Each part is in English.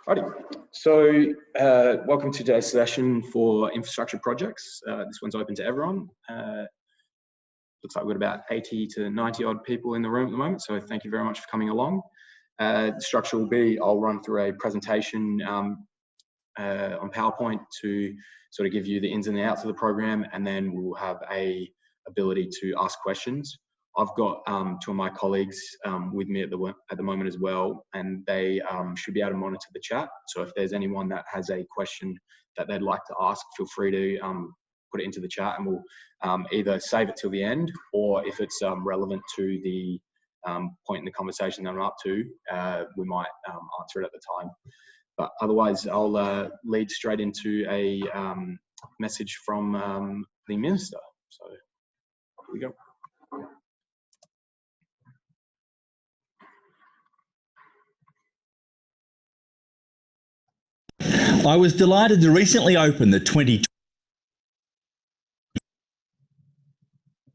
Alrighty, so welcome to today's session for infrastructure projects. This one's open to everyone. Looks like we've got about 80 to 90 odd people in the room at the moment, so thank you very much for coming along. The structure will be, I'll run through a presentation on PowerPoint to sort of give you the ins and the outs of the program, and then we'll have a ability to ask questions. I've got two of my colleagues with me at the moment as well, and they should be able to monitor the chat. So if there's anyone that has a question that they'd like to ask, feel free to put it into the chat, and we'll either save it till the end, or if it's relevant to the point in the conversation that I'm up to, we might answer it at the time. But otherwise, I'll lead straight into a message from the Minister. So here we go. I was delighted to recently open the 2020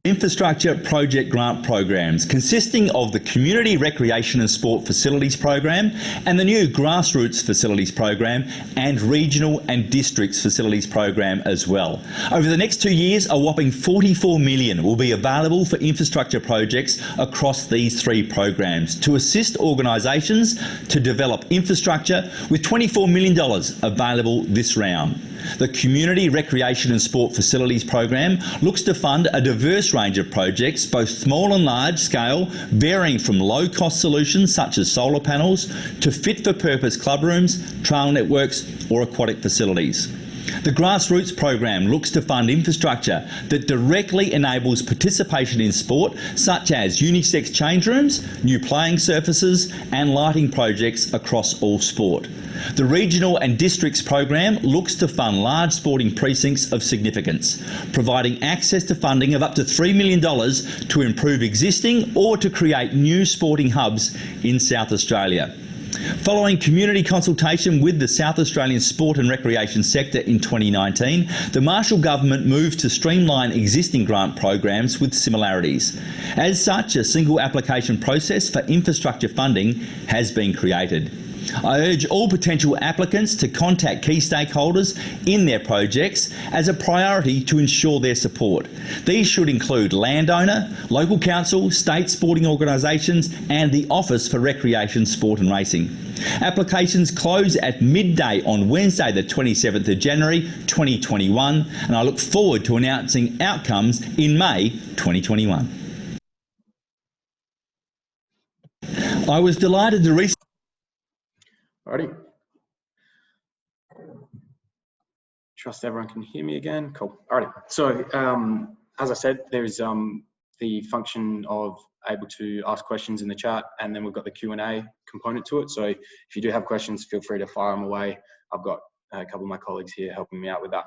Infrastructure Project Grant Programs, consisting of the Community Recreation and Sport Facilities Program and the new Grassroots Facilities Program and Regional and Districts Facilities Program as well. Over the next 2 years, a whopping $44 million will be available for infrastructure projects across these three programs to assist organisations to develop infrastructure, with $24 million available this round. The Community Recreation and Sport Facilities Program looks to fund a diverse range of projects, both small and large scale, varying from low-cost solutions such as solar panels to fit-for-purpose club rooms, trail networks or aquatic facilities. The Grassroots program looks to fund infrastructure that directly enables participation in sport, such as unisex change rooms, new playing surfaces and lighting projects across all sport. The Regional and Districts program looks to fund large sporting precincts of significance, providing access to funding of up to $3 million to improve existing or to create new sporting hubs in South Australia. Following community consultation with the South Australian sport and recreation sector in 2019, the Marshall government moved to streamline existing grant programs with similarities. As such, a single application process for infrastructure funding has been created. I urge all potential applicants to contact key stakeholders in their projects as a priority to ensure their support. These should include landowner, local council, state sporting organisations and the Office for Recreation, Sport and Racing. Applications close at midday on Wednesday the 27th of January 2021, and I look forward to announcing outcomes in May 2021. I was delighted to Alrighty. Trust everyone can hear me again. Cool. Alrighty. So as I said, there's the function of able to ask questions in the chat, and then we've got the Q&A component to it. So if you do have questions, feel free to fire them away. I've got a couple of my colleagues here helping me out with that.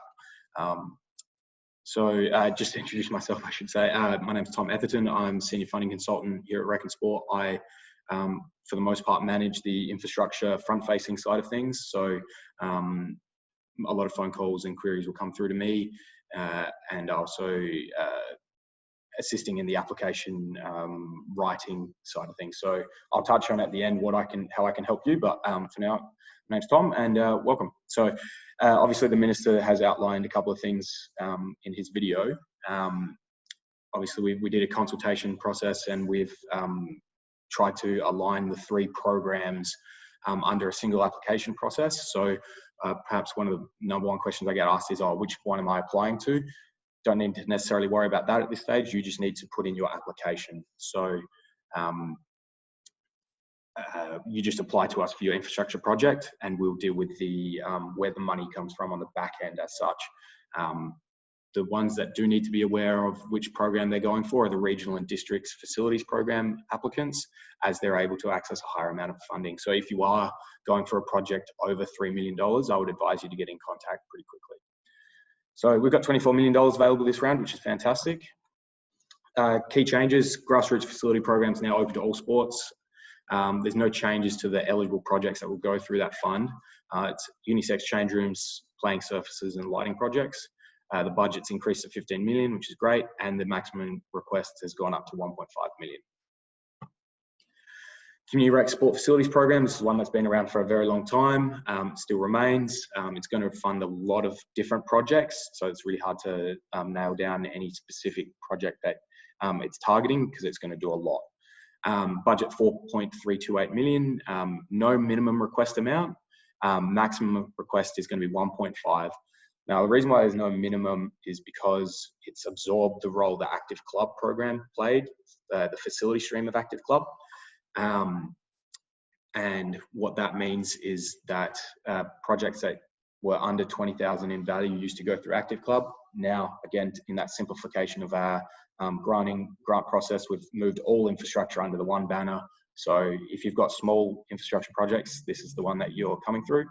Just to introduce myself, I should say, my name's Tom Etherton. I'm Senior Funding Consultant here at Rec and Sport. I for the most part, manage the infrastructure front-facing side of things. So a lot of phone calls and queries will come through to me, and also assisting in the application writing side of things. So I'll touch on at the end how I can help you, but for now, my name's Tom, and welcome. So obviously the Minister has outlined a couple of things in his video. Obviously we did a consultation process, and we've tried to align the three programs under a single application process. So perhaps one of the number one questions I get asked is, which one am I applying to? Don't need to necessarily worry about that at this stage. You just need to put in your application. So you just apply to us for your infrastructure project, and we'll deal with the where the money comes from on the back end as such. The ones that do need to be aware of which program they're going for are the Regional and Districts Facilities Program applicants, as they're able to access a higher amount of funding. So if you are going for a project over $3 million, I would advise you to get in contact pretty quickly. So we've got $24 million available this round, which is fantastic. Key changes: Grassroots Facility Program is now open to all sports. There's no changes to the eligible projects that will go through that fund. It's unisex change rooms, playing surfaces and lighting projects. The budget's increased to 15 million, which is great, and the maximum request has gone up to 1.5 million. Community Rec Sport Facilities Program, this is one that's been around for a very long time. It still remains. It's going to fund a lot of different projects, so it's really hard to nail down any specific project that it's targeting, because it's going to do a lot. Budget 4.328 million, no minimum request amount. Maximum request is going to be 1.5. Now, the reason why there's no minimum is because it's absorbed the role the Active Club program played, the facility stream of Active Club. And what that means is that projects that were under 20,000 in value used to go through Active Club. Now, again, in that simplification of our grant process, we've moved all infrastructure under the one banner. So if you've got small infrastructure projects, this is the one that you're coming through.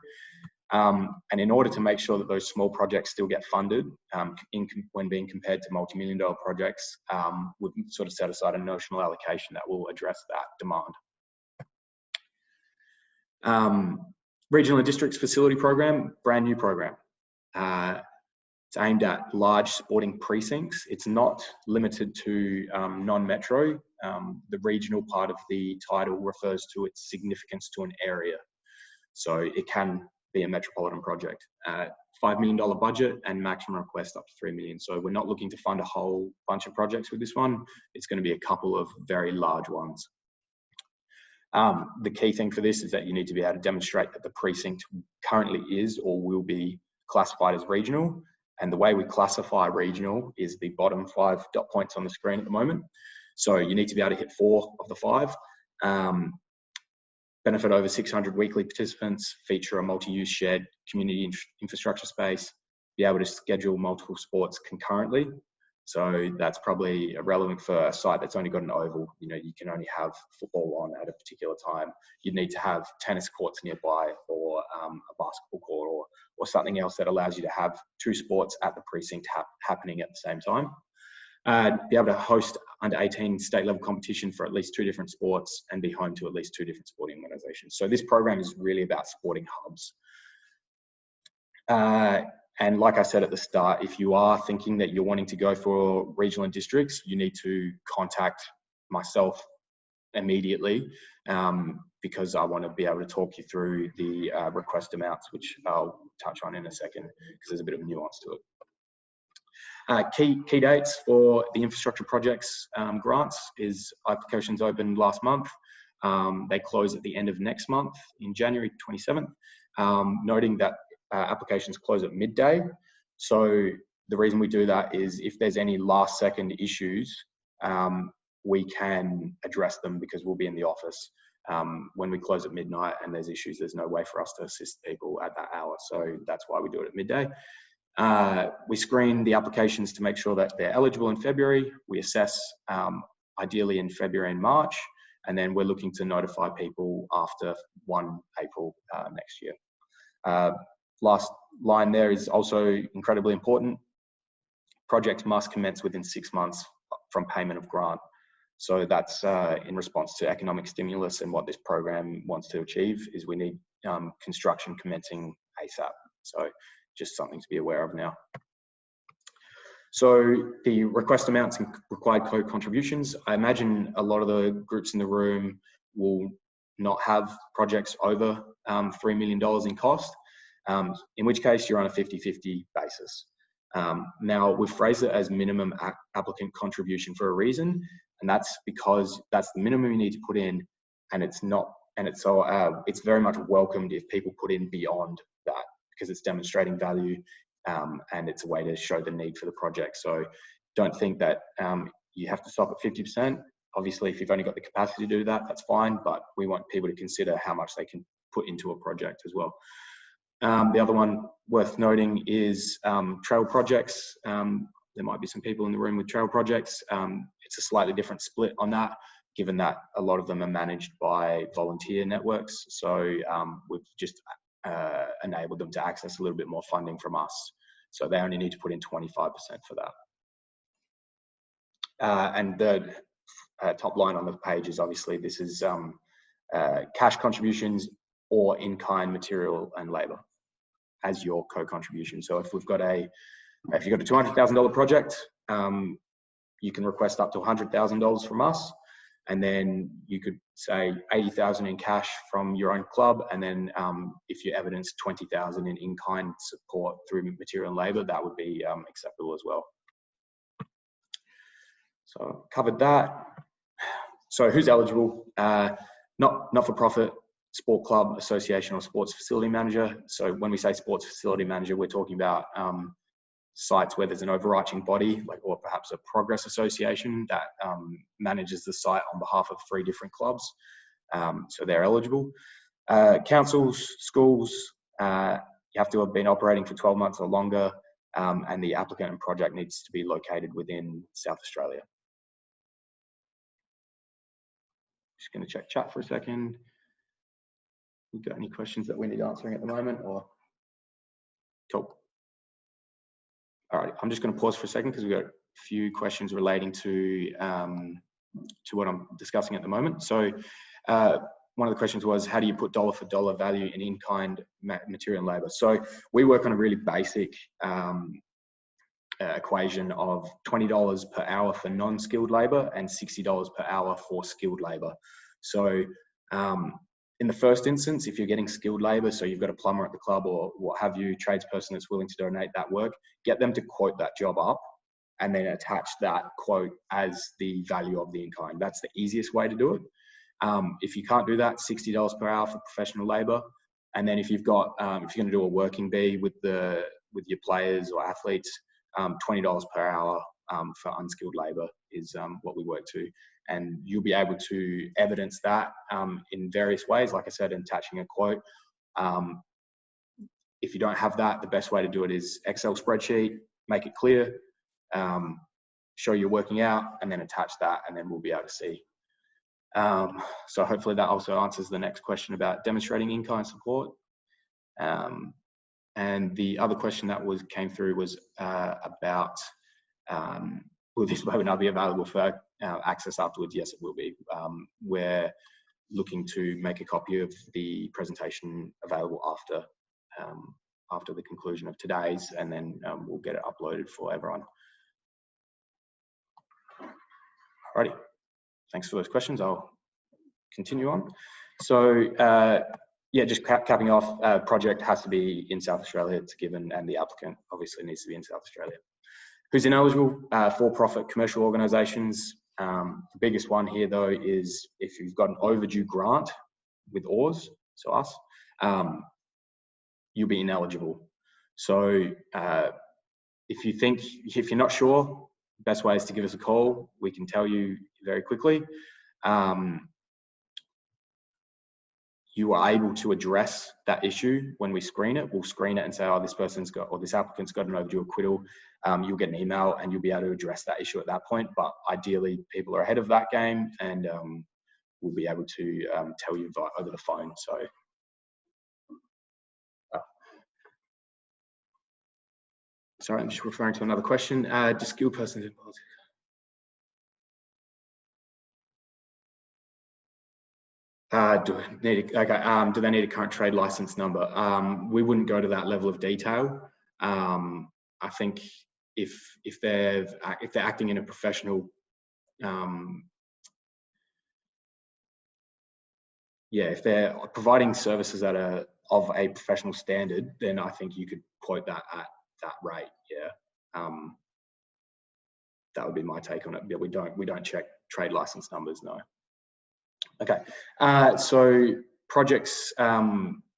And in order to make sure that those small projects still get funded when being compared to multi-million-dollar projects, we've sort of set aside a notional allocation that will address that demand. Regional and Districts Facility Program, brand new program. It's aimed at large sporting precincts. It's not limited to non-metro. The regional part of the title refers to its significance to an area. So it can be a metropolitan project. $5 million budget and maximum request up to 3 million. So we're not looking to fund a whole bunch of projects with this one. It's going to be a couple of very large ones. The key thing for this is that you need to be able to demonstrate that the precinct currently is or will be classified as regional. And the way we classify regional is the bottom 5 dot points on the screen at the moment. So you need to be able to hit 4 of the 5. Benefit over 600 weekly participants, feature a multi-use shared community infrastructure space, be able to schedule multiple sports concurrently. So that's probably relevant for a site that's only got an oval. You know, you can only have football on at a particular time. You'd need to have tennis courts nearby, or a basketball court, or something else that allows you to have 2 sports at the precinct happening at the same time. Be able to host under 18 state level competition for at least 2 different sports, and be home to at least 2 different sporting organizations. So this program is really about sporting hubs. And like I said at the start, if you are thinking that you're wanting to go for regional and districts, you need to contact myself immediately, because I want to be able to talk you through the request amounts, which I'll touch on in a second, because there's a bit of a nuance to it. Key dates for the infrastructure projects grants is applications opened last month. They close at the end of next month in January 27th, noting that applications close at midday. So the reason we do that is if there's any last second issues, we can address them, because we'll be in the office. When we close at midnight and there's issues, there's no way for us to assist people at that hour. So that's why we do it at midday. We screen the applications to make sure that they're eligible in February. We assess ideally in February and March, and then we're looking to notify people after 1 April next year. Last line there is also incredibly important. Projects must commence within 6 months from payment of grant. So that's in response to economic stimulus, and what this program wants to achieve is we need construction commencing ASAP. So just something to be aware of now. So the request amounts and required co-contributions, I imagine a lot of the groups in the room will not have projects over $3 million in cost, in which case you're on a 50-50 basis. Now, we've phrased it as minimum applicant contribution for a reason, and that's because that's the minimum you need to put in, and it's very much welcomed if people put in beyond that, because it's demonstrating value, and it's a way to show the need for the project. So don't think that you have to stop at 50%. Obviously, if you've only got the capacity to do that, that's fine, but we want people to consider how much they can put into a project as well. The other one worth noting is trail projects. There might be some people in the room with trail projects. It's a slightly different split on that, given that a lot of them are managed by volunteer networks. So we've just enabled them to access a little bit more funding from us. So they only need to put in 25% for that. And the top line on the page is obviously this is cash contributions or in-kind material and labor as your co-contribution. So if you've got a $200,000 project, you can request up to $100,000 from us. and then you could say 80,000 in cash from your own club, and then if you evidence 20,000 in in-kind support through material and labour, that would be acceptable as well. So covered that. So who's eligible? Not-for-profit, sport club, association, or sports facility manager. So when we say sports facility manager, we're talking about sites where there's an overarching body, or perhaps a progress association that manages the site on behalf of 3 different clubs. So they're eligible. Councils, schools, you have to have been operating for 12 months or longer, and the applicant and project needs to be located within South Australia. Just going to check chat for a second. We got any questions that we need answering at the moment, or? Cool. All right, I'm just going to pause for a second because we've got a few questions relating to what I'm discussing at the moment. So one of the questions was, how do you put dollar for dollar value in in-kind material and labour? So we work on a really basic equation of $20 per hour for non-skilled labour and $60 per hour for skilled labour. So in the first instance, if you're getting skilled labour, so you've got a plumber at the club or what have you, tradesperson that's willing to donate that work, get them to quote that job up and then attach that quote as the value of the in-kind. That's the easiest way to do it. If you can't do that, $60 per hour for professional labour. And then if you've got, if you're going to do a working bee with your players or athletes, $20 per hour for unskilled labour is what we work to. And you'll be able to evidence that in various ways, like I said, attaching a quote. If you don't have that, the best way to do it is Excel spreadsheet, make it clear, show you're working out, and then attach that, and then we'll be able to see. So hopefully that also answers the next question about demonstrating in-kind support. And the other question that came through was about will this webinar be available for access afterwards? Yes, it will be. We're looking to make a copy of the presentation available after the conclusion of today's, and then we'll get it uploaded for everyone. Alrighty, thanks for those questions. I'll continue on. So yeah, just capping off, project has to be in South Australia, it's a given, and the applicant obviously needs to be in South Australia. Who's ineligible? For-profit commercial organisations. The biggest one here though is if you've got an overdue grant with Oars, so us, you'll be ineligible. So if you're not sure, the best way is to give us a call. We can tell you very quickly. You are able to address that issue when we screen it. We'll screen it and say, oh, this person's got, or this applicant's got an overdue acquittal. You'll get an email and you'll be able to address that issue at that point. But ideally, people are ahead of that game, and we'll be able to tell you over the phone. So, sorry, I'm just referring to another question. Do skilled persons in politics? Do they need a current trade license number? We wouldn't go to that level of detail. I think if they're acting in a professional, if they're providing services that are of a professional standard, then I think you could quote that at that rate. Yeah, that would be my take on it. Yeah, we don't check trade license numbers, no. Okay, so projects,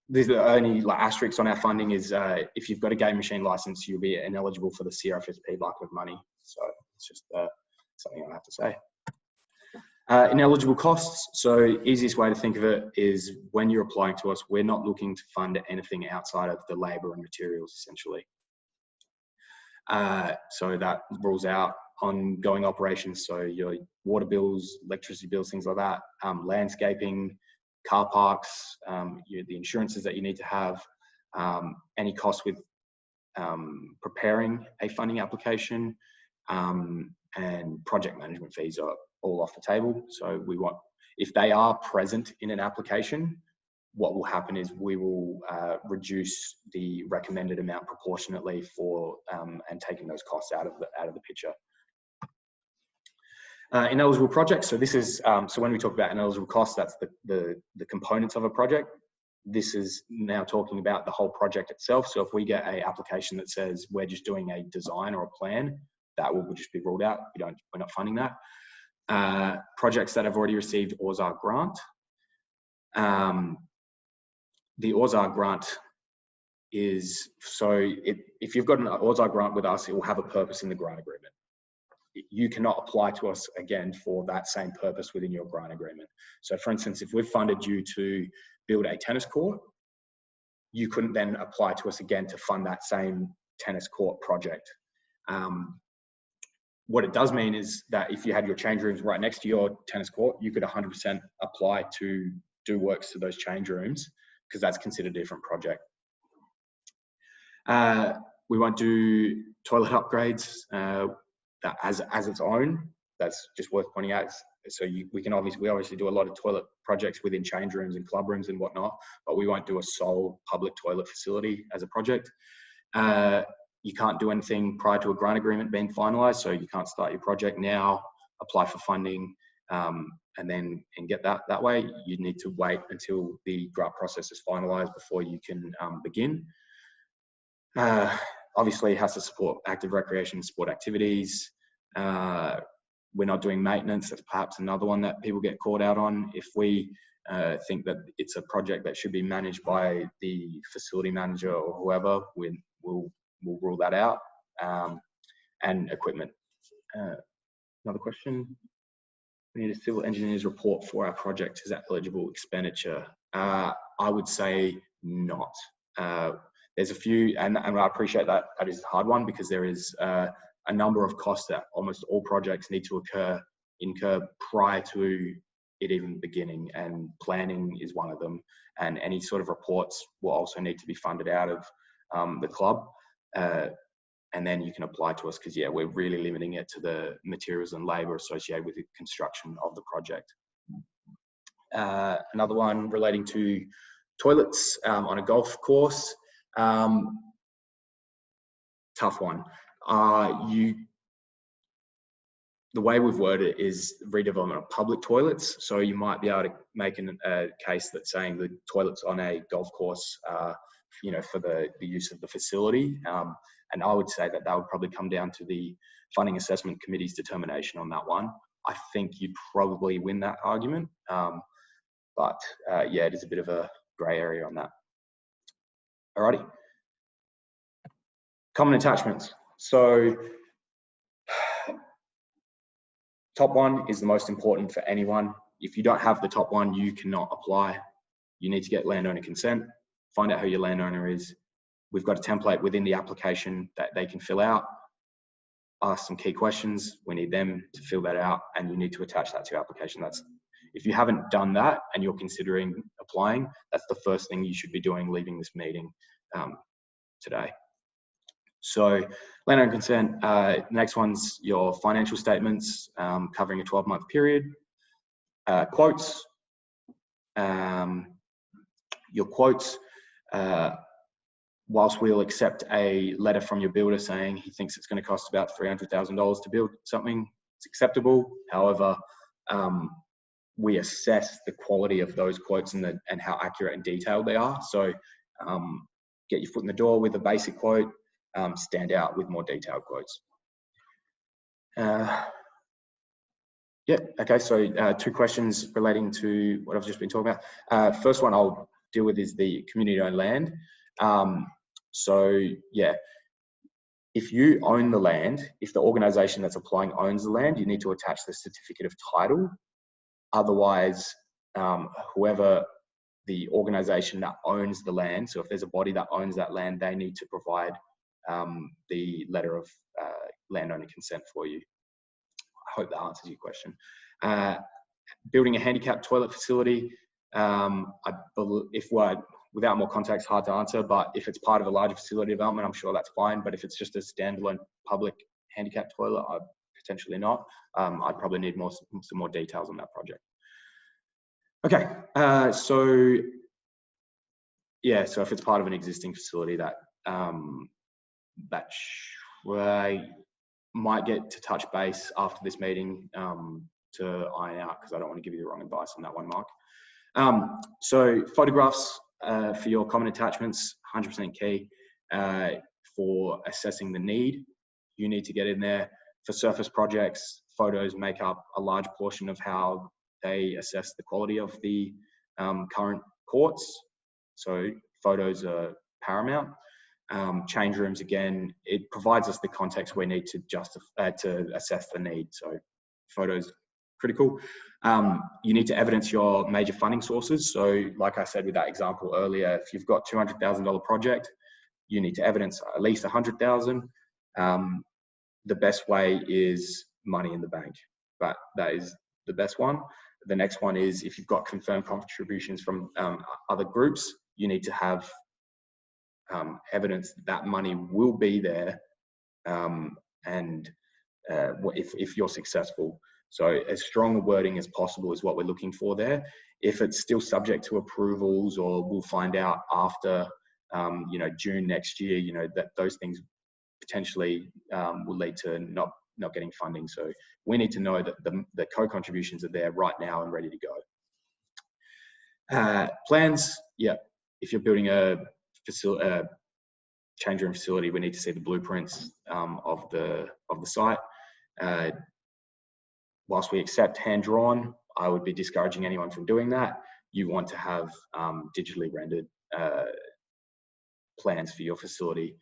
these are the only asterisks on our funding is if you've got a game machine license, you'll be ineligible for the CRFSP bucket of money. So it's just something I have to say. Ineligible costs. So easiest way to think of it is when you're applying to us, we're not looking to fund anything outside of the labour and materials, essentially. So that rules out ongoing operations, so your water bills, electricity bills, things like that, landscaping, car parks, the insurances that you need to have, any costs with preparing a funding application, and project management fees are all off the table. So we want, if they are present in an application, what will happen is we will reduce the recommended amount proportionately for and taking those costs out of the picture. Ineligible projects. So this is, so when we talk about ineligible costs, that's the components of a project. This is now talking about the whole project itself. So if we get an application that says we're just doing a design or a plan, that will just be ruled out. We're not funding that. Projects that have already received AUSAR grant. The AUSAR grant is, so if you've got an AUSAR grant with us, it will have a purpose in the grant agreement. You cannot apply to us again for that same purpose within your grant agreement. So for instance, if we've funded you to build a tennis court, you couldn't then apply to us again to fund that same tennis court project. What it does mean is that if you had your change rooms right next to your tennis court, you could 100% apply to do works to those change rooms, because that's considered a different project. We won't do toilet upgrades as its own. That's just worth pointing out. So we obviously do a lot of toilet projects within change rooms and club rooms and whatnot, but we won't do a sole public toilet facility as a project. You can't do anything prior to a grant agreement being finalised, so you can't start your project now, apply for funding, and get that way. You need to wait until the grant process is finalised before you can begin. Obviously, it has to support active recreation and sport activities. We're not doing maintenance. That's perhaps another one that people get caught out on. If we think that it's a project that should be managed by the facility manager or whoever, we'll rule that out. And equipment. Another question. We need a civil engineer's report for our project. Is that eligible expenditure? I would say not. There's a few, and I appreciate that is a hard one, because there is a number of costs that almost all projects need to incur prior to it even beginning, and planning is one of them. And any sort of reports will also need to be funded out of the club. And then you can apply to us, because we're really limiting it to the materials and labour associated with the construction of the project. Another one relating to toilets on a golf course. Tough one. The way we've worded it is redevelopment of public toilets. So you might be able to make a case that's saying the toilets on a golf course, for the use of the facility. And I would say that would probably come down to the Funding Assessment Committee's determination on that one. I think you'd probably win that argument. But it is a bit of a grey area on that. Alrighty. Common attachments. So top one is the most important for anyone. If you don't have the top one, you cannot apply. You need to get landowner consent, find out who your landowner is. We've got a template within the application that they can fill out, ask some key questions. We need them to fill that out, and you need to attach that to your application. If you haven't done that and you're considering applying, that's the first thing you should be doing leaving this meeting today. So landowner consent, next one's your financial statements covering a 12-month period. Quotes, your quotes, whilst we'll accept a letter from your builder saying he thinks it's going to cost about $300,000 to build something, it's acceptable. However, we assess the quality of those quotes and how accurate and detailed they are. So get your foot in the door with a basic quote, stand out with more detailed quotes. Okay, so 2 questions relating to what I've just been talking about. First one I'll deal with is the community-owned land. If you own the land, if the organisation that's applying owns the land, you need to attach the certificate of title. Otherwise, whoever the organisation that owns the land, so if there's a body that owns that land, they need to provide the letter of landowner consent for you. I hope that answers your question. Building a handicapped toilet facility, without more context, hard to answer, but if it's part of a larger facility development, I'm sure that's fine. But if it's just a standalone public handicapped toilet, potentially not. I'd probably need some more details on that project. Okay, so if it's part of an existing facility, that might get to touch base after this meeting to iron out, because I don't want to give you the wrong advice on that one, Mark. So photographs for your common attachments, 100% key for assessing the need. You need to get in there. For surface projects, photos make up a large portion of how they assess the quality of the current courts. So photos are paramount. Change rooms, again, it provides us the context we need to justify to assess the need. So photos, critical. You need to evidence your major funding sources. So like I said with that example earlier, if you've got $200,000 project, you need to evidence at least 100,000. The best way is money in the bank, but that is the best one. The next one is if you've got confirmed contributions from other groups, you need to have evidence that money will be there, and if you're successful. So as strong a wording as possible is what we're looking for there. If it's still subject to approvals, or we'll find out after June next year, that those things potentially will lead to not getting funding. So we need to know that the co-contributions are there right now and ready to go. Plans, yeah. If you're building a change room facility, we need to see the blueprints of the site. Whilst we accept hand drawn, I would be discouraging anyone from doing that. You want to have digitally rendered plans for your facility.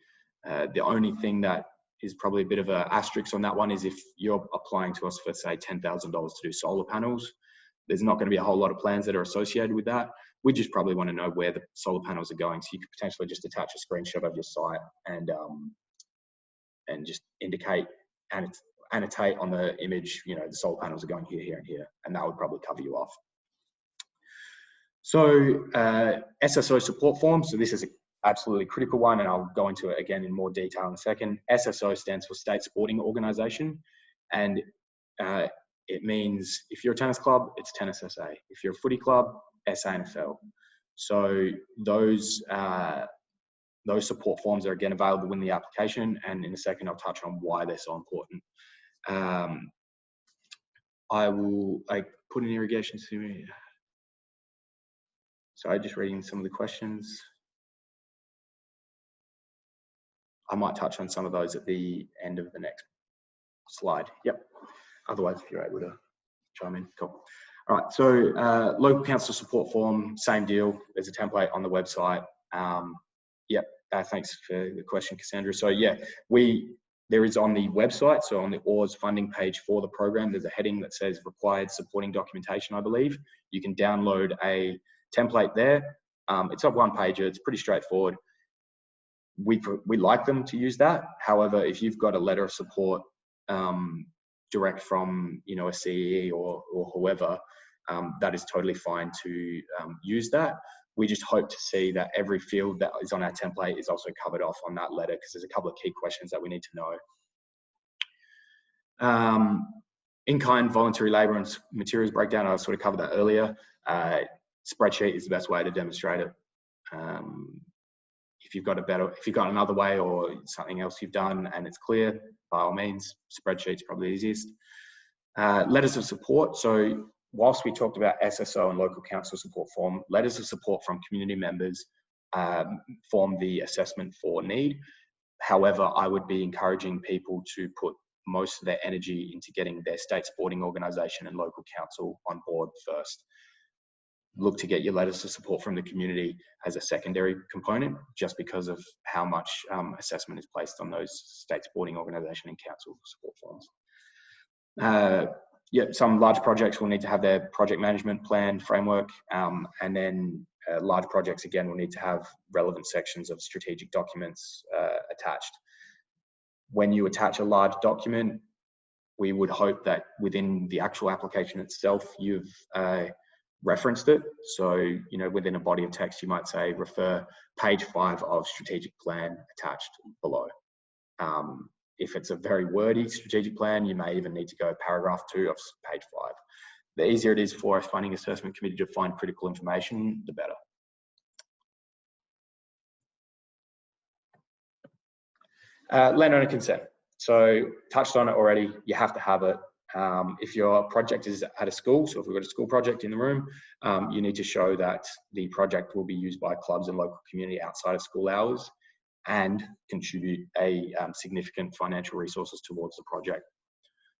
The only thing that is probably a bit of an asterisk on that one is if you're applying to us for, say, $10,000 to do solar panels, there's not going to be a whole lot of plans that are associated with that. We just probably want to know where the solar panels are going. So you could potentially just attach a screenshot of your site and just indicate and annotate on the image, the solar panels are going here, here, and here, and that would probably cover you off. So SSO support form. So this is an absolutely critical one, and I'll go into it again in more detail in a second. SSO stands for State Sporting Organisation, and it means if you're a tennis club, it's Tennis SA. If you're a footy club, SANFL. So those support forms are again available in the application, and in a second I'll touch on why they're so important. I put in irrigation swimming. Sorry, just reading some of the questions. I might touch on some of those at the end of the next slide. Yep. Otherwise, if you're able to chime in, cool. All right, so local council support form, same deal. There's a template on the website. Yep, thanks for the question, Cassandra. So yeah, there is on the website, so on the OARS funding page for the program, there's a heading that says required supporting documentation, I believe. You can download a template there. It's a one-pager, it's pretty straightforward. We like them to use that. However, if you've got a letter of support direct from a CEE or whoever, that is totally fine to use that. We just hope to see that every field that is on our template is also covered off on that letter, because there's a couple of key questions that we need to know. In-kind voluntary labour and materials breakdown, I sort of covered that earlier. Spreadsheet is the best way to demonstrate it. If you've got another way or something else you've done and it's clear, by all means, spreadsheet's probably the easiest. Letters of support. So whilst we talked about SSO and local council support form, letters of support from community members form the assessment for need. However, I would be encouraging people to put most of their energy into getting their state sporting organisation and local council on board first. Look to get your letters of support from the community as a secondary component, just because of how much assessment is placed on those state sporting organisation and council support forms. Yeah, some large projects will need to have their project management plan framework, and then large projects again will need to have relevant sections of strategic documents attached. When you attach a large document, we would hope that within the actual application itself, you've referenced it. So, within a body of text, you might say, refer page 5 of strategic plan attached below. If it's a very wordy strategic plan, you may even need to go paragraph 2 of page 5. The easier it is for a funding assessment committee to find critical information, the better. Landowner consent. So touched on it already, you have to have it. If your project is at a school, so if we've got a school project in the room, you need to show that the project will be used by clubs and local community outside of school hours and contribute a significant financial resources towards the project.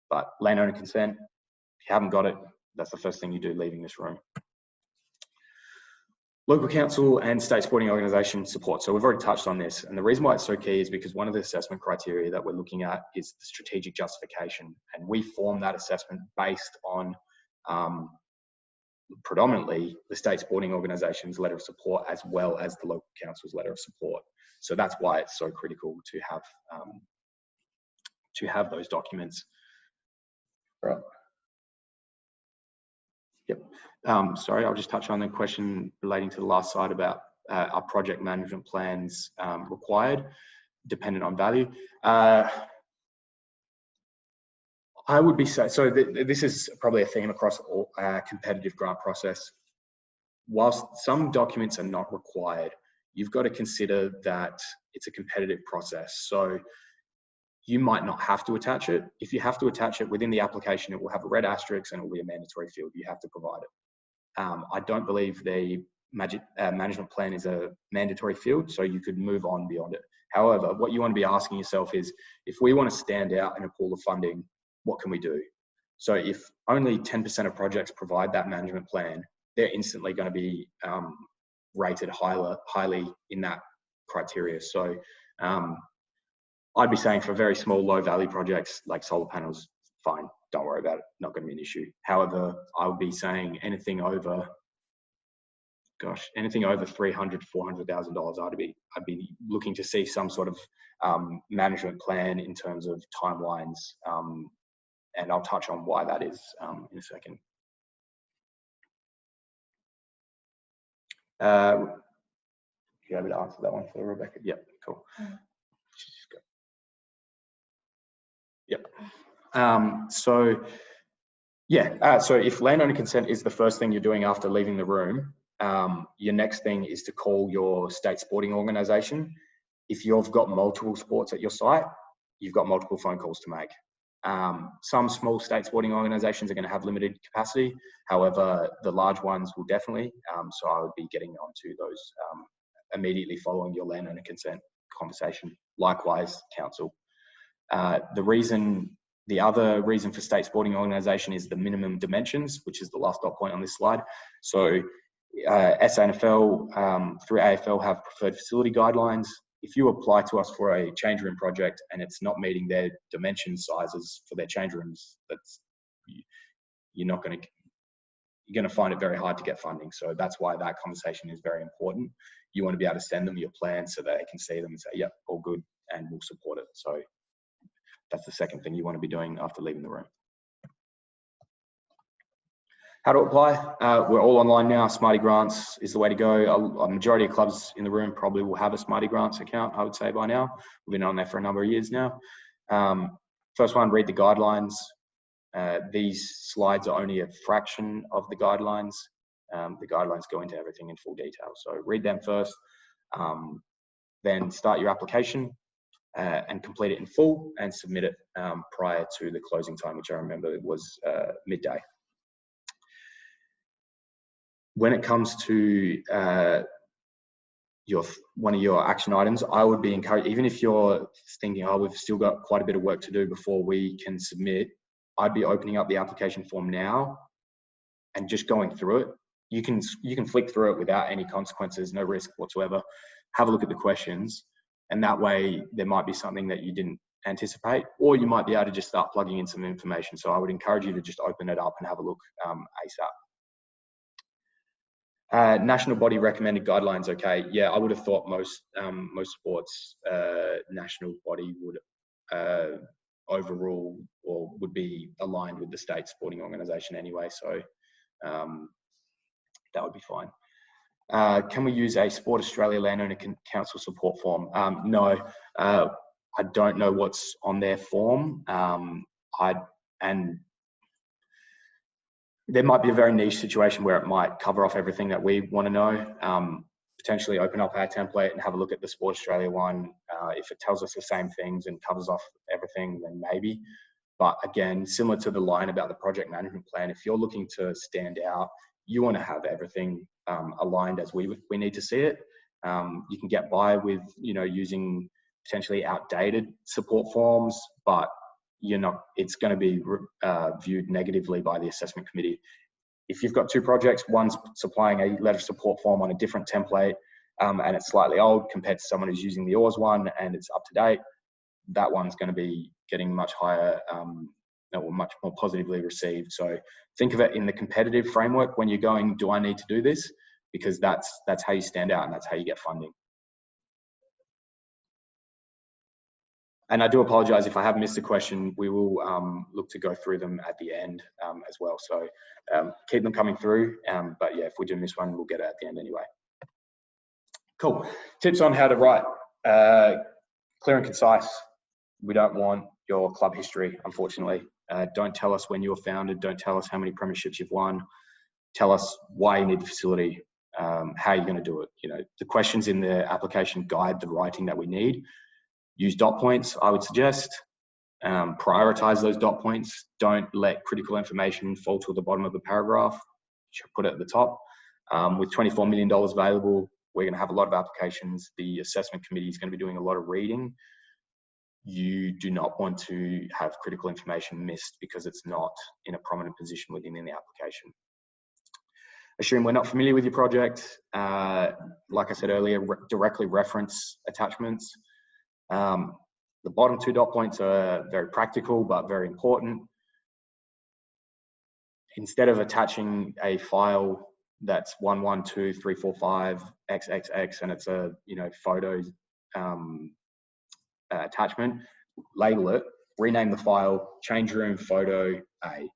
But landowner consent, if you haven't got it, that's the first thing you do leaving this room. Local council and state sporting organisation support. So we've already touched on this. And the reason why it's so key is because one of the assessment criteria that we're looking at is the strategic justification. And we form that assessment based on predominantly the state sporting organisation's letter of support as well as the local council's letter of support. So that's why it's so critical to have those documents. Right. Yep. Sorry, I'll just touch on the question relating to the last slide about are project management plans required, dependent on value. I would be so this is probably a theme across all competitive grant process. Whilst some documents are not required, you've got to consider that it's a competitive process. So you might not have to attach it. If you have to attach it within the application, it will have a red asterisk and it will be a mandatory field. You have to provide it. I don't believe the management plan is a mandatory field, so you could move on beyond it. However, what you want to be asking yourself is, if we want to stand out in a pool of funding, what can we do? So if only 10% of projects provide that management plan, they're instantly going to be rated highly in that criteria. So I'd be saying for very small, low value projects like solar panels, fine, don't worry about it, not going to be an issue. However, I would be saying anything over $300,000 to $400,000, I'd be looking to see some sort of management plan in terms of timelines, and I'll touch on why that is in a second. You able to answer that one for Rebecca? Yep, cool. Yep. So if landowner consent is the first thing you're doing after leaving the room, your next thing is to call your state sporting organisation. If you've got multiple sports at your site, you've got multiple phone calls to make. Some small state sporting organisations are going to have limited capacity. However, the large ones will definitely. So I would be getting onto those immediately following your landowner consent conversation. Likewise, council. The other reason for state sporting organisation is the minimum dimensions, which is the last dot point on this slide. So SANFL through AFL have preferred facility guidelines. If you apply to us for a change room project and it's not meeting their dimension sizes for their change rooms, you're going to find it very hard to get funding. So that's why that conversation is very important. You want to be able to send them your plans so that they can see them and say, yep, all good, and we'll support it. So that's the second thing you want to be doing after leaving the room. How to apply? We're all online now. Smarty Grants is the way to go. A majority of clubs in the room probably will have a Smarty Grants account, I would say, by now. We've been on there for a number of years now. First one, read the guidelines. These slides are only a fraction of the guidelines. The guidelines go into everything in full detail. So read them first, then start your application and complete it in full and submit it prior to the closing time, which I remember it was midday. When it comes to one of your action items, I would be encouraged, even if you're thinking, oh, we've still got quite a bit of work to do before we can submit, I'd be opening up the application form now and just going through it. You can flick through it without any consequences, no risk whatsoever. Have a look at the questions, and that way there might be something that you didn't anticipate, or you might be able to just start plugging in some information. So I would encourage you to just open it up and have a look ASAP. National body recommended guidelines. Okay, yeah, I would have thought most sports national body would overrule or would be aligned with the state sporting organisation anyway. So that would be fine. Can we use a Sport Australia Landowner Council support form? No, I don't know what's on their form. And there might be a very niche situation where it might cover off everything that we want to know. potentially open up our template and have a look at the Sport Australia one. If it tells us the same things and covers off everything, then maybe. But again, similar to the line about the project management plan, if you're looking to stand out, you want to have everything aligned as we need to see it. You can get by with, using potentially outdated support forms, but it's going to be viewed negatively by the assessment committee. If you've got two projects, one's supplying a letter of support form on a different template and it's slightly old compared to someone who's using the Oars one and it's up to date, that one's going to be getting much higher or much more positively received. So think of it in the competitive framework when you're going, do I need to do this? Because that's how you stand out and that's how you get funding. And I do apologize if I have missed a question. We will look to go through them at the end as well. So keep them coming through. But yeah, if we do miss one, we'll get it at the end anyway. Cool. Tips on how to write. Clear and concise. We don't want your club history, unfortunately. Don't tell us when you were founded. Don't tell us how many premierships you've won. Tell us why you need the facility, how you're going to do it. The questions in the application guide the writing that we need. Use dot points, I would suggest. Prioritize those dot points. Don't let critical information fall to the bottom of the paragraph. Put it at the top. With $24 million available, we're going to have a lot of applications. The assessment committee is going to be doing a lot of reading. You do not want to have critical information missed because it's not in a prominent position within the application. Assume we're not familiar with your project. Like I said earlier, directly reference attachments. The bottom two dot points are very practical, but very important. Instead of attaching a file that's 112.345 XXX and it's a photos attachment, label it, rename the file, change room photo A,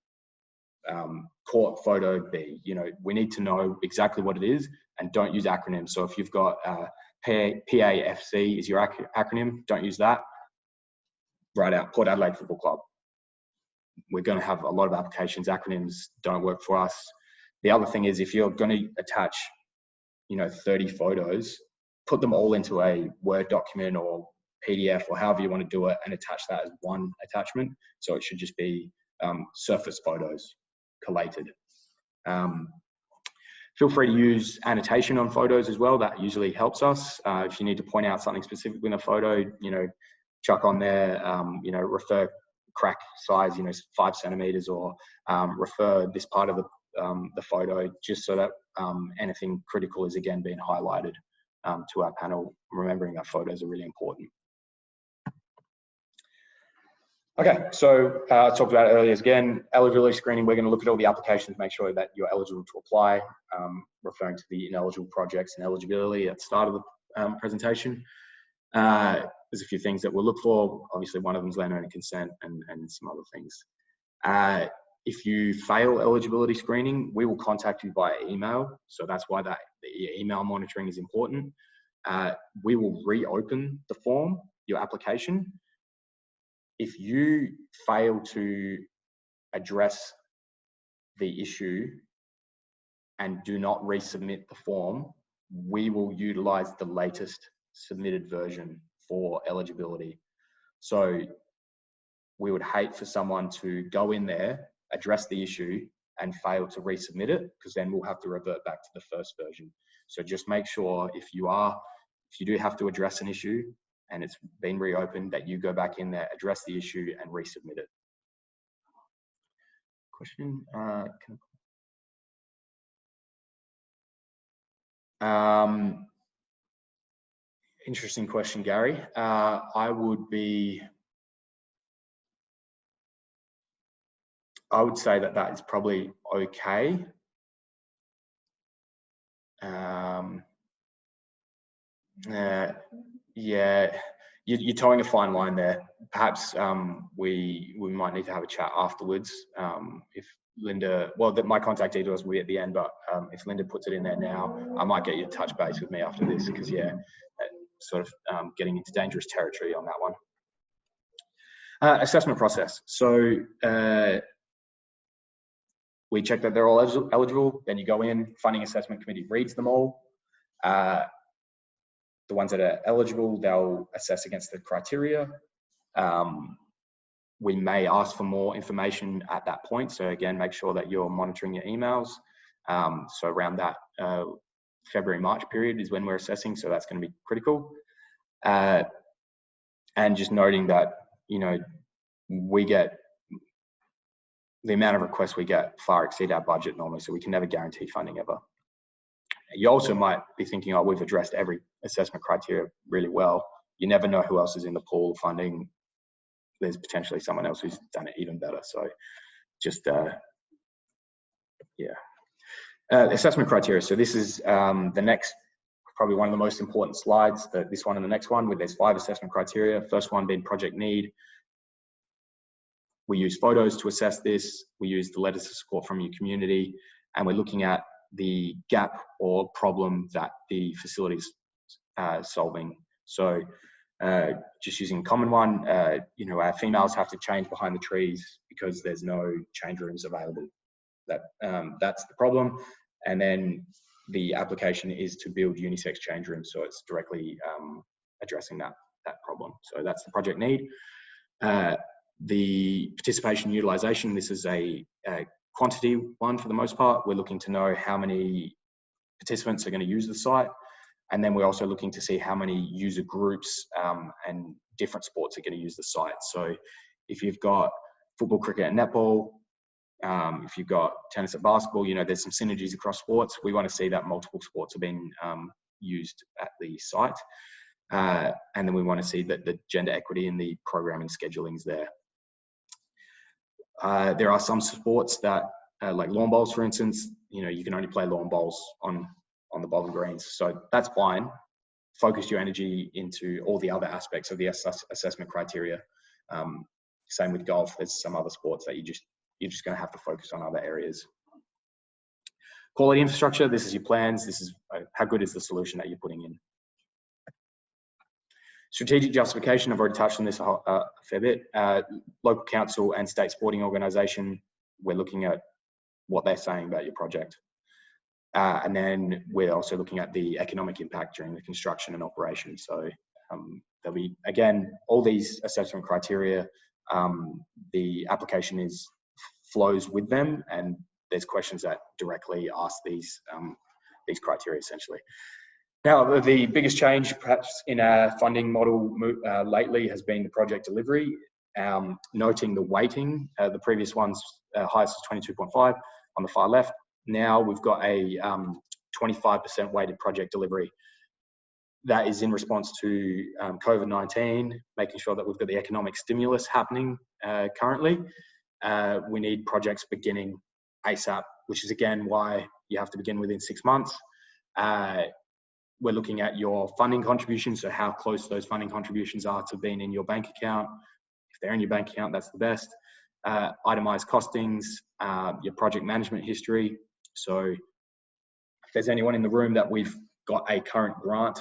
court photo B. We need to know exactly what it is and don't use acronyms. So if you've got PAFC is your acronym, don't use that. Write out Port Adelaide Football Club. We're going to have a lot of applications. Acronyms don't work for us. The other thing is if you're going to attach 30 photos, put them all into a Word document or PDF or however you want to do it and attach that as one attachment. So it should just be surface photos collated. Feel free to use annotation on photos as well. That usually helps us. If you need to point out something specific in a photo, chuck on there, refer crack size, 5 centimeters, or refer this part of the photo, just so that anything critical is again being highlighted to our panel, remembering that photos are really important. Okay, so I talked about it earlier again, eligibility screening. We're going to look at all the applications, make sure that you're eligible to apply, referring to the ineligible projects and eligibility at the start of the presentation. There's a few things that we'll look for. Obviously, one of them is landowner consent and some other things. If you fail eligibility screening, we will contact you via email. So that's why the email monitoring is important. We will reopen the form, your application. If you fail to address the issue and do not resubmit the form, we will utilize the latest submitted version for eligibility. So we would hate for someone to go in there, address the issue and fail to resubmit it, because then we'll have to revert back to the first version. So just make sure if you do have to address an issue and it's been reopened, that you go back in there, address the issue and resubmit it. Question? Interesting question, Gary. I would say that is probably okay. Yeah, you're towing a fine line there. Perhaps we might need to have a chat afterwards. If Linda, my contact details will be at the end, but if Linda puts it in there now, I might get you to touch base with me after this, because yeah, sort of getting into dangerous territory on that one. Assessment process. So we check that they're all eligible. Then you go in, funding assessment committee reads them all. the ones that are eligible, they'll assess against the criteria. We may ask for more information at that point. So again, make sure that you're monitoring your emails. So around that February, March period is when we're assessing. So that's going to be critical. And just noting that, you know, we get the amount of requests we get far exceed our budget normally. So we can never guarantee funding ever. You also might be thinking, oh, we've addressed every assessment criteria really well. You never know who else is in the pool of funding. There's potentially someone else who's done it even better. So just, assessment criteria. So this is the next, probably one of the most important slides, this one and the next one, where there's 5 assessment criteria. First one being project need. We use photos to assess this. We use the letters of support from your community, and we're looking at the gap or problem that the facility's solving. So just using a common one, you know, our females have to change behind the trees because there's no change rooms available. That's the problem. And then the application is to build unisex change rooms. So it's directly addressing that problem. So that's the project need. The participation utilization, this is a quantity one for the most part. We're looking to know how many participants are going to use the site. And then we're also looking to see how many user groups and different sports are going to use the site. So if you've got football, cricket, and netball, if you've got tennis and basketball, you know, there's some synergies across sports. We want to see that multiple sports are being used at the site. And then we want to see that the gender equity in the program and scheduling is there. There are some sports that, like lawn bowls, for instance, you know, you can only play lawn bowls on the bowling greens. So that's fine. Focus your energy into all the other aspects of the assessment criteria. Same with golf. There's some other sports that you're just going to have to focus on other areas. Quality infrastructure. This is your plans. This is how good is the solution that you're putting in. Strategic justification. I've already touched on this a fair bit. Local council and state sporting organisation. We're looking at what they're saying about your project. And then we're also looking at the economic impact during the construction and operation. So there'll be, again, all these assessment criteria, the application flows with them, and there's questions that directly ask these criteria essentially. Now, the biggest change perhaps in our funding model lately has been the project delivery, noting the weighting. The previous one's highest is 22.5 on the far left. Now we've got a 25% weighted project delivery. That is in response to COVID-19, making sure that we've got the economic stimulus happening currently. We need projects beginning ASAP, which is again why you have to begin within 6 months. We're looking at your funding contributions, so how close those funding contributions are to being in your bank account. If they're in your bank account, that's the best. Itemized costings, your project management history. So if there's anyone in the room that we've got a current grant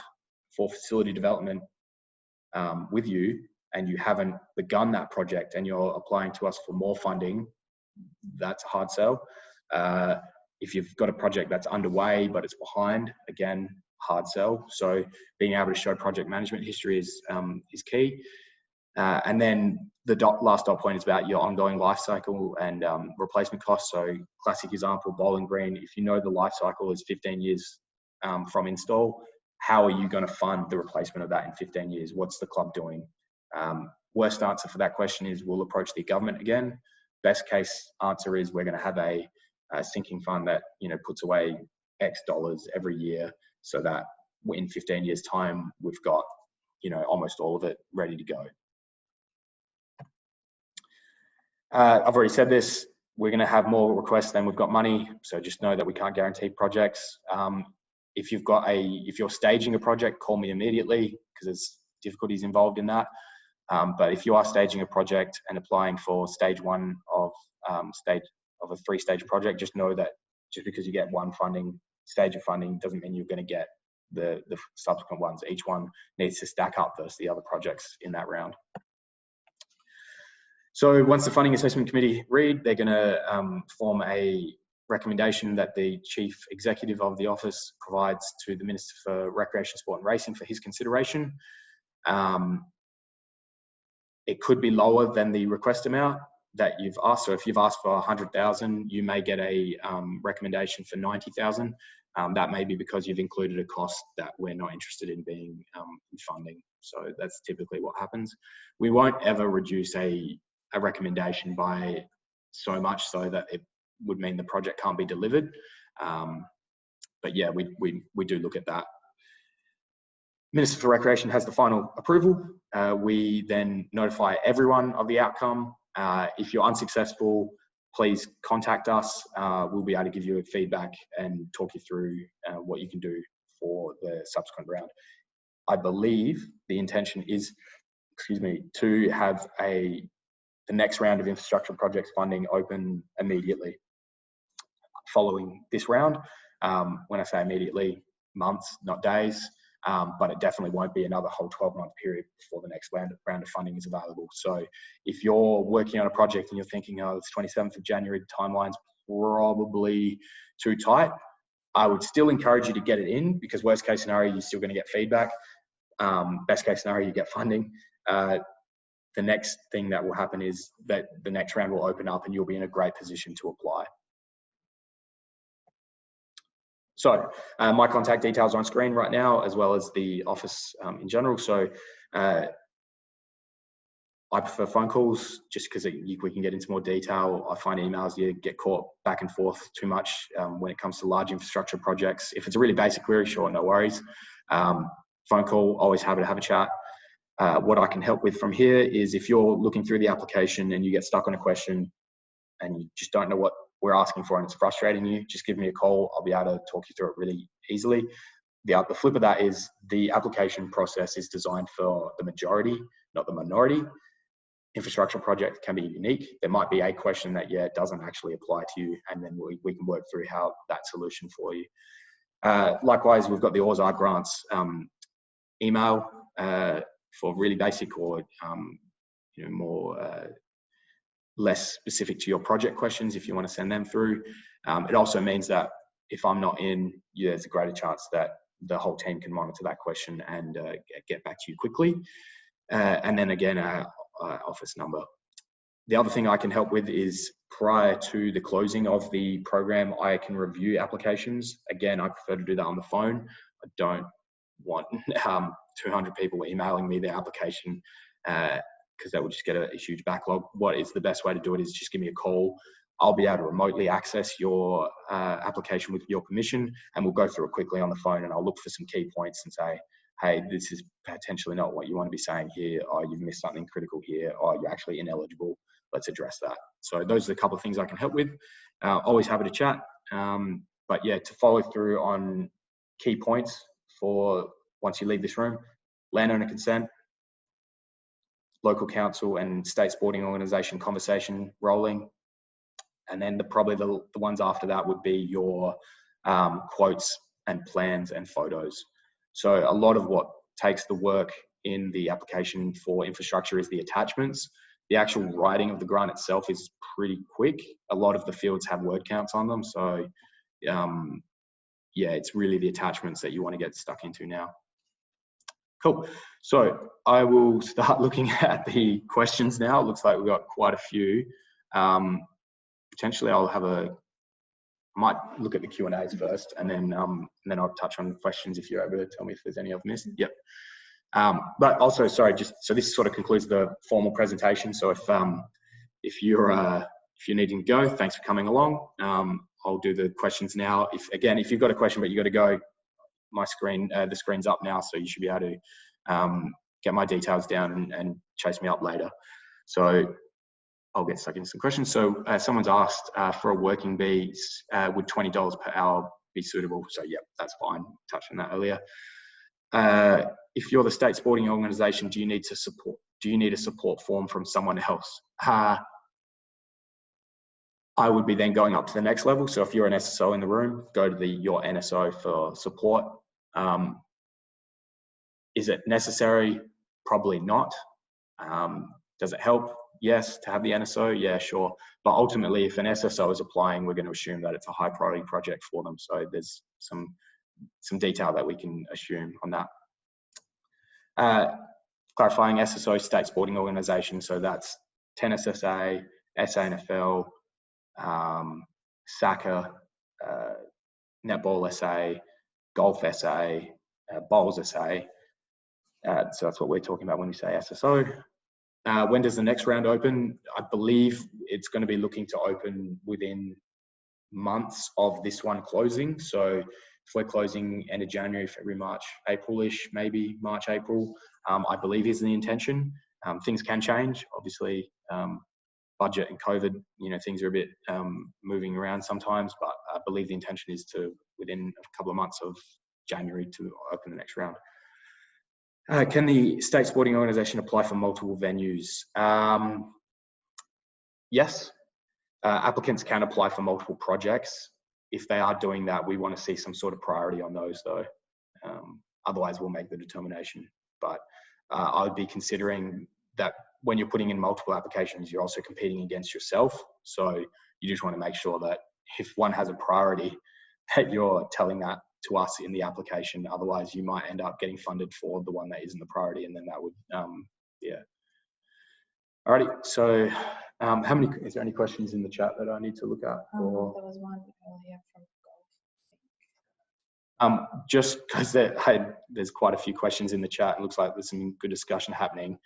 for facility development with you, and you haven't begun that project and you're applying to us for more funding, that's a hard sell. If you've got a project that's underway but it's behind, again, hard sell. So being able to show project management history is key. And then the last dot point is about your ongoing life cycle and replacement costs. So classic example, bowling green. If you know the life cycle is 15 years from install, how are you going to fund the replacement of that in 15 years? What's the club doing? Worst answer for that question is we'll approach the government again. Best case answer is we're going to have a sinking fund that, you know, puts away X dollars every year, so that in 15 years time we've got, you know, almost all of it ready to go. I've already said this, we're going to have more requests than we've got money, so just know that we can't guarantee projects. If you're staging a project, call me immediately because there's difficulties involved in that. But if you are staging a project and applying for stage 1 of a 3-stage project, just know that just because you get one stage of funding doesn't mean you're going to get the subsequent ones. Each one needs to stack up versus the other projects in that round. So once the funding assessment committee read, they're going to form a recommendation that the Chief Executive of the office provides to the Minister for Recreation, Sport and Racing for his consideration. It could be lower than the request amount that you've asked. So if you've asked for 100,000, you may get a recommendation for 90,000. That may be because you've included a cost that we're not interested in being in funding. So that's typically what happens. We won't ever reduce a recommendation by so much so that it would mean the project can't be delivered. But yeah, we do look at that. Minister for Recreation has the final approval. We then notify everyone of the outcome. If you're unsuccessful, please contact us. We'll be able to give you feedback and talk you through what you can do for the subsequent round. I believe the intention is, to have the next round of infrastructure projects funding open immediately following this round. When I say immediately, months, not days. But it definitely won't be another whole 12-month period before the next round of funding is available. So if you're working on a project and you're thinking, oh, it's 27th of January, the timeline's probably too tight, I would still encourage you to get it in, because worst case scenario, you're still going to get feedback. Best case scenario, you get funding. The next thing that will happen is that the next round will open up and you'll be in a great position to apply. So my contact details are on screen right now, as well as the office in general. So I prefer phone calls just because we can get into more detail. I find emails, you get caught back and forth too much when it comes to large infrastructure projects. If it's a really basic query, sure, no worries. Phone call, always happy to have a chat. What I can help with from here is if you're looking through the application and you get stuck on a question and you just don't know what we're asking for and it's frustrating you, just give me a call. I'll be able to talk you through it really easily. The flip of that is the application process is designed for the majority, not the minority. Infrastructure project can be unique. There might be a question that, doesn't actually apply to you, and then we can work through how that solution for you. Likewise, we've got the AusArt grants email for really basic or more less specific to your project questions if you want to send them through. It also means that if I'm not in, there's a greater chance that the whole team can monitor that question and get back to you quickly. And then again, our office number. The other thing I can help with is prior to the closing of the program, I can review applications. Again, I prefer to do that on the phone. I don't want 200 people emailing me their application because that would just get a huge backlog. What is the best way to do it is just give me a call. I'll be able to remotely access your application with your permission, and we'll go through it quickly on the phone, and I'll look for some key points and say, hey, this is potentially not what you want to be saying here, or you've missed something critical here, or you're actually ineligible. Let's address that. So those are a couple of things I can help with. Always happy to chat. But yeah, to follow through on key points for once you leave this room: landowner consent, local council and state sporting organisation conversation rolling. And then probably the ones after that would be your quotes and plans and photos. So a lot of what takes the work in the application for infrastructure is the attachments. The actual writing of the grant itself is pretty quick. A lot of the fields have word counts on them. So yeah, it's really the attachments that you want to get stuck into now. Cool. So I will start looking at the questions now. It looks like we've got quite a few. Potentially I might look at the Q&As first, and then I'll touch on questions if you're able to tell me if there's any I've missed. Yep. But also, sorry, so this sort of concludes the formal presentation. So if you're needing to go, thanks for coming along. I'll do the questions now. If you've got a question but you got to go, my screen, the screen's up now, so you should be able to get my details down and chase me up later. So I'll get stuck into some questions. So someone's asked for a working bee, would $20 per hour be suitable? So yeah, that's fine. Touched on that earlier. If you're the state sporting organisation, do you need a support form from someone else? I would be then going up to the next level. So if you're an SSO in the room, go to your NSO for support. Is it necessary? Probably not. Does it help? yes. To have the NSO, yeah, sure. But ultimately, if an SSO is applying, we're going to assume that it's a high priority project for them. So there's some detail that we can assume on that. Clarifying SSO, state sporting organisation. So that's Tennis SA, SANFL, SACA, Netball SA, Golf SA, Bowls SA. So that's what we're talking about when we say SSO. When does the next round open? I believe it's going to be looking to open within months of this one closing. So if we're closing end of January, February, March, April-ish, maybe March, April, I believe is the intention. Things can change, obviously. Budget and COVID, things are a bit moving around sometimes, but I believe the intention is to, within a couple of months of January, to open the next round. Can the state sporting organisation apply for multiple venues? Yes. Applicants can apply for multiple projects. If they are doing that, we want to see some sort of priority on those though. Otherwise, we'll make the determination. But I would be considering that when you're putting in multiple applications, you're also competing against yourself. So you just want to make sure that if one has a priority, that you're telling that to us in the application. Otherwise, you might end up getting funded for the one that isn't the priority, and then that would, yeah. Alrighty, so is there any questions in the chat that I need to look at? Or there was one earlier from Golf. Just because there's quite a few questions in the chat, it looks like there's some good discussion happening.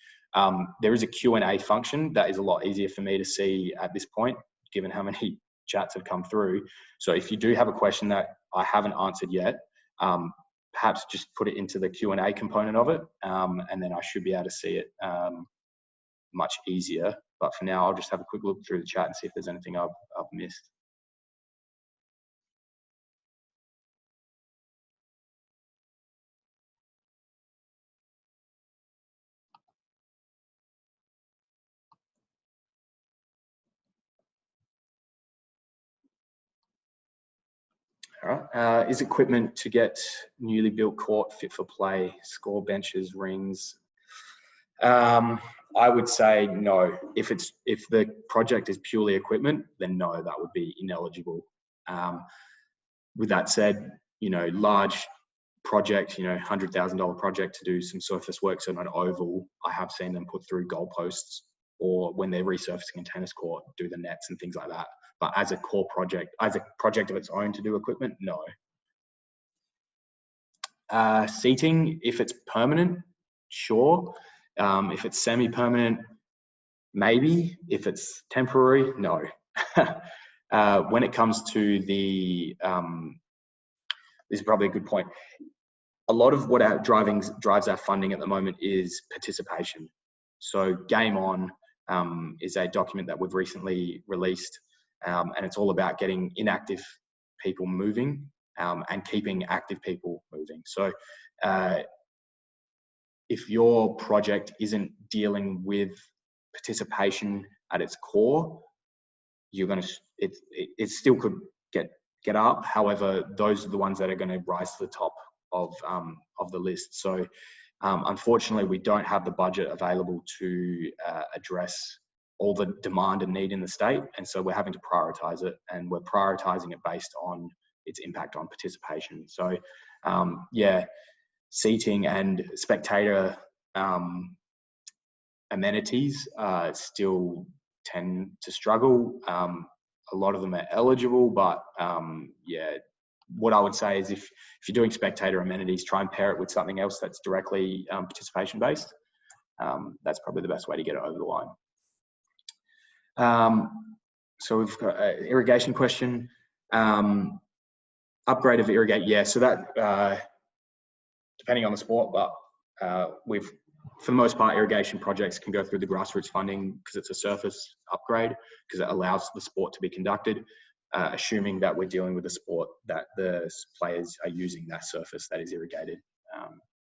There is a Q&A function that is a lot easier for me to see at this point, given how many chats have come through. So if you do have a question that I haven't answered yet, perhaps just put it into the Q&A component of it, and then I should be able to see it much easier. But for now, I'll just have a quick look through the chat and see if there's anything I've missed. All right. Is equipment to get newly built court fit for play, score benches, rings? I would say no. If the project is purely equipment, then no, that would be ineligible. With that said, large project, $100,000 project to do some surface work, so an oval, I have seen them put through goalposts, or when they're resurfacing a tennis court, do the nets and things like that. But as a core project, as a project of its own to do equipment, no. Seating, if it's permanent, sure. If it's semi-permanent, maybe. If it's temporary, no. When it comes to the, this is probably a good point. A lot of what drives our funding at the moment is participation. So Game On is a document that we've recently released, and it's all about getting inactive people moving and keeping active people moving. So if your project isn't dealing with participation at its core, you're going to, it still could get up. However, those are the ones that are going to rise to the top of the list. So unfortunately, we don't have the budget available to address all the demand and need in the state. And so we're having to prioritize it, and we're prioritizing it based on its impact on participation. So yeah, seating and spectator amenities still tend to struggle. A lot of them are eligible, but yeah, what I would say is if you're doing spectator amenities, try and pair it with something else that's directly participation based. That's probably the best way to get it over the line. So we've got an irrigation question. Upgrade of irrigate, yeah, so that depending on the sport, but for the most part, irrigation projects can go through the grassroots funding because it's a surface upgrade, because it allows the sport to be conducted, assuming that we're dealing with a sport that the players are using that surface that is irrigated.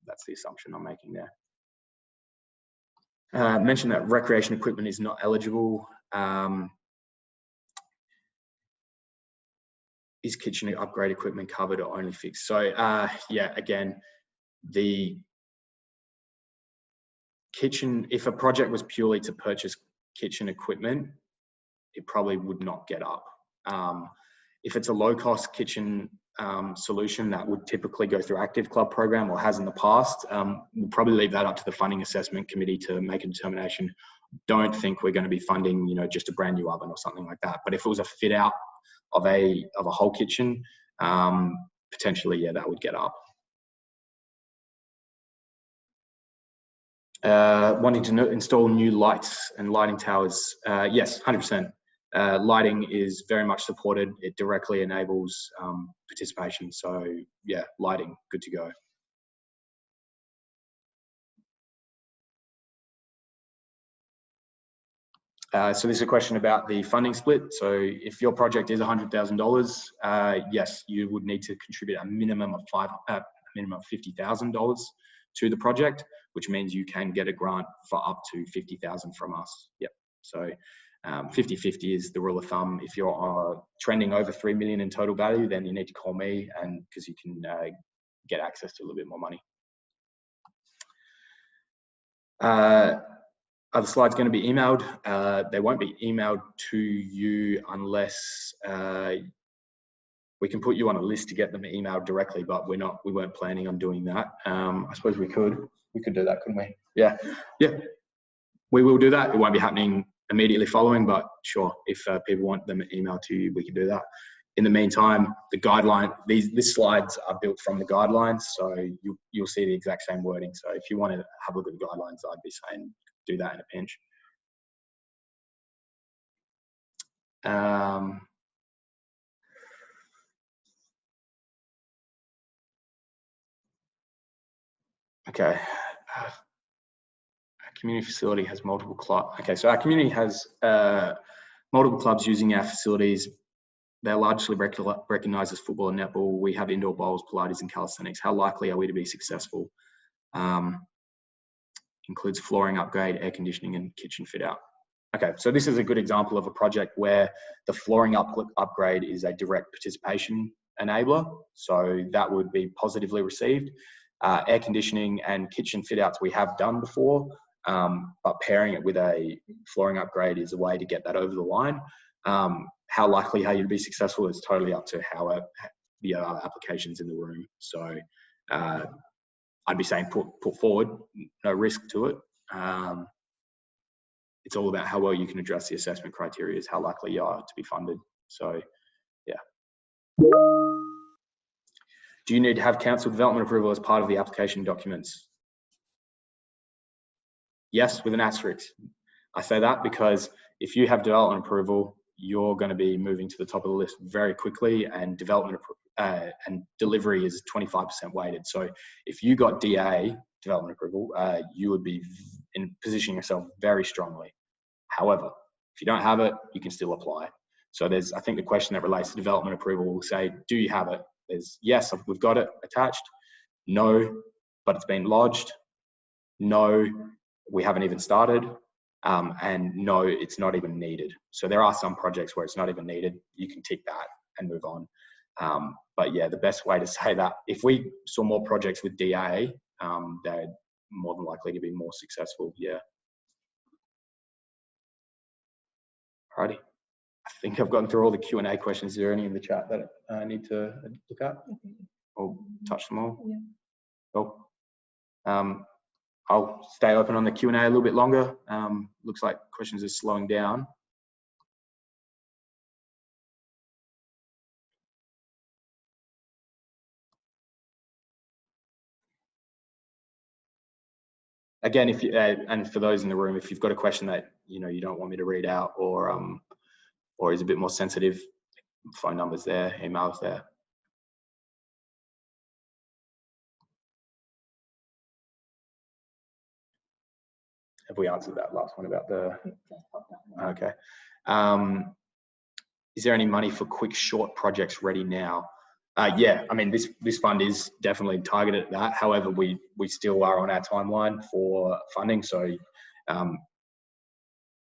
That's the assumption I'm making there. Mentioned that recreation equipment is not eligible. Is kitchen upgrade equipment covered or only fixed? So yeah, again, the kitchen, if a project was purely to purchase kitchen equipment, it probably would not get up. If it's a low-cost kitchen solution that would typically go through Active Club program or has in the past, we'll probably leave that up to the funding assessment committee to make a determination. Don't think we're going to be funding, you know, just a brand new oven or something like that. But if it was a fit out of a whole kitchen, potentially, yeah, that would get up. Wanting to install new lights and lighting towers, yes, 100%. Lighting is very much supported. It directly enables participation. So yeah, lighting, good to go. So this is a question about the funding split. So if your project is $100,000, yes, you would need to contribute a minimum of $50,000 to the project, which means you can get a grant for up to $50,000 from us. Yep. So 50-50 is the rule of thumb. If you're trending over 3 million in total value, then you need to call me, and because you can get access to a little bit more money. Are the slides going to be emailed? They won't be emailed to you unless we can put you on a list to get them emailed directly, but we weren't planning on doing that. I suppose we could do that, couldn't we? Yeah, we will do that. It won't be happening immediately following, but sure, if people want them emailed to you, we can do that. In the meantime, the guideline, these slides are built from the guidelines, so you'll see the exact same wording. So if you want to have a look at the guidelines, I'd be saying do that in a pinch. Okay. Our community facility has multiple clubs. Okay, so our community has multiple clubs using our facilities. They're largely recognised as football and netball. We have indoor bowls, Pilates and calisthenics. How likely are we to be successful? Includes flooring upgrade, air conditioning and kitchen fit out. Okay, so this is a good example of a project where the flooring upgrade is a direct participation enabler. So that would be positively received. Air conditioning and kitchen fit outs we have done before, but pairing it with a flooring upgrade is a way to get that over the line. How likely are you to be successful is totally up to how the other applications in the room. So I'd be saying put forward, no risk to it. It's all about how well you can address the assessment criteria, is how likely you are to be funded. So yeah. Do you need to have council development approval as part of the application documents? Yes, with an asterisk. I say that because if you have development approval, you're going to be moving to the top of the list very quickly, and development and delivery is 25% weighted. So if you got DA, development approval, you would be in positioning yourself very strongly. However, if you don't have it, you can still apply. So there's, I think the question that relates to development approval will say, do you have it? There's yes, we've got it attached. No, but it's been lodged. No, we haven't even started. And no, it's not even needed. So there are some projects where it's not even needed. You can tick that and move on. But yeah, the best way to say that, if we saw more projects with DA, they're more than likely to be more successful. Yeah. Alrighty. I think I've gotten through all the Q&A questions. Is there any in the chat that I need to look at or touch them all? Yeah. Cool. I'll stay open on the Q&A a little bit longer. Looks like questions are slowing down. Again, if you, and for those in the room, if you've got a question that you don't want me to read out, or is a bit more sensitive, phone numbers there, emails there. Have we answered that last one about the? Okay. Is there any money for quick, short projects ready now? Yeah, I mean, this fund is definitely targeted at that. However, we still are on our timeline for funding. So